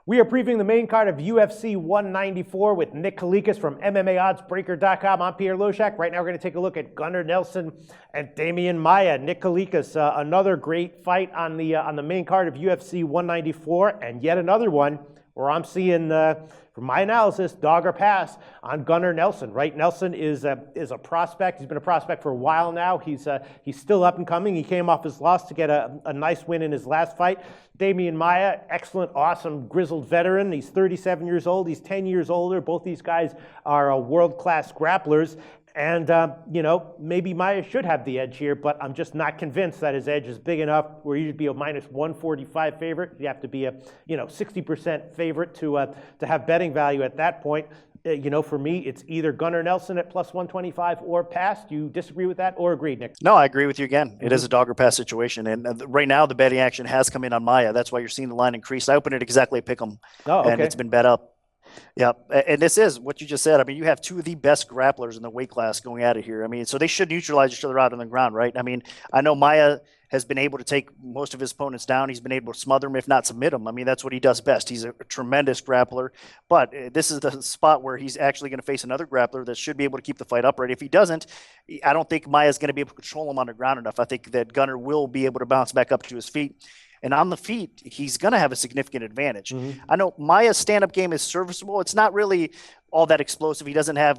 We are previewing the main card of UFC 194 with Nick Kalikas from MMAOddsBreaker.com. I'm Peter Loshak. Right now we're going to take a look at Gunnar Nelson and Demian Maia. Nick Kalikas, another great fight on the main card of UFC 194, and yet another one where I'm seeing, from my analysis, dog or pass on Gunnar Nelson. Right, Nelson is a prospect. He's been a prospect for a while now. He's still up and coming. He came off his loss to get a nice win in his last fight. Demian Maia, excellent, awesome, grizzled veteran. He's 37 years old. He's 10 years older. Both these guys are world-class grapplers. And, maybe Maia should have the edge here, but I'm just not convinced that his edge is big enough where you should be a minus 145 favorite. You have to be a, 60% favorite to have betting value at that point. For me, it's either Gunnar Nelson at plus 125 or pass. Do you disagree with that or agree, Nick? No, I agree with you again. It is a dog or pass situation. And right now, the betting action has come in on Maia. That's why you're seeing the line increase. I opened it exactly at Pick'em, and it's been bet up. Yeah, and this is what you just said. I mean, you have two of the best grapplers in the weight class going at it here. I mean, so they should neutralize each other out on the ground, right? I mean, I know Maia has been able to take most of his opponents down. He's been able to smother them, if not submit them. I mean, that's what he does best. He's a tremendous grappler. But this is the spot where he's actually going to face another grappler that should be able to keep the fight upright. If he doesn't, I don't think Maia's going to be able to control him on the ground enough. I think that Gunnar will be able to bounce back up to his feet. And on the feet, he's going to have a significant advantage. I know Maia's stand-up game is serviceable. It's not really all that explosive. He doesn't have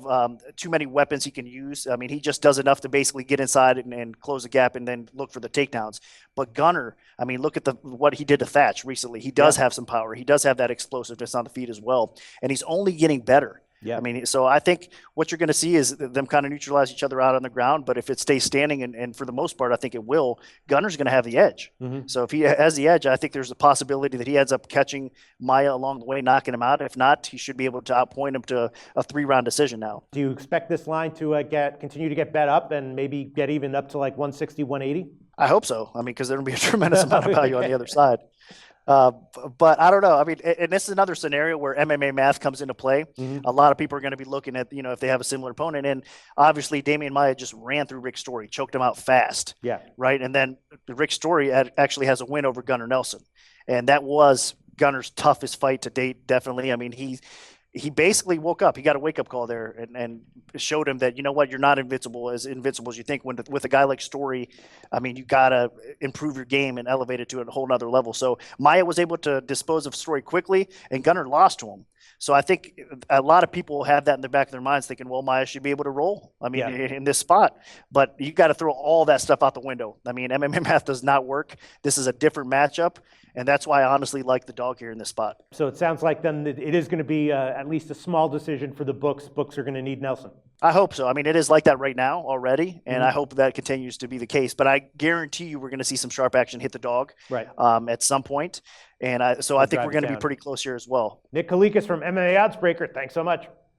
too many weapons he can use. I mean, he just does enough to basically get inside and close the gap and then look for the takedowns. But Gunnar, I mean, look at what he did to Thatch recently. He does have some power. He does have that explosiveness on the feet as well. And he's only getting better. Yeah, I mean, so I think what you're going to see is them kind of neutralize each other out on the ground. But if it stays standing, and for the most part, I think it will, Gunnar's going to have the edge. So if he has the edge, I think there's a possibility that he ends up catching Maia along the way, knocking him out. If not, he should be able to outpoint him to a 3-round decision now. Do you expect this line to continue to get bet up and maybe get even up to like 160, 180? I hope so. I mean, because there'll be a tremendous amount of value on the other side. But I don't know. I mean, and this is another scenario where MMA math comes into play. A lot of people are going to be looking at, if they have a similar opponent. And obviously, Demian Maia just ran through Rick Story, choked him out fast. Yeah. Right. And then Rick Story actually has a win over Gunnar Nelson. And that was Gunnar's toughest fight to date, definitely. I mean, he basically woke up. He got a wake-up call there and showed him that, you know what, you're not invincible as you think. With a guy like Story, I mean, you got to improve your game and elevate it to a whole nother level. So Maia was able to dispose of Story quickly, and Gunnar lost to him. So I think a lot of people have that in the back of their minds thinking, well, Maia should be able to roll, I mean, in this spot. But you got to throw all that stuff out the window. I mean, MMA math does not work. This is a different matchup. And that's why I honestly like the dog here in this spot. So it sounds like then it is going to be at least a small decision for the books. Books are going to need Nelson. I hope so. I mean, it is like that right now already, and I hope that continues to be the case. But I guarantee you we're going to see some sharp action hit the dog at some point. And so I think we're going to be pretty close here as well. Nick Kalikas from MMA Oddsbreaker, thanks so much.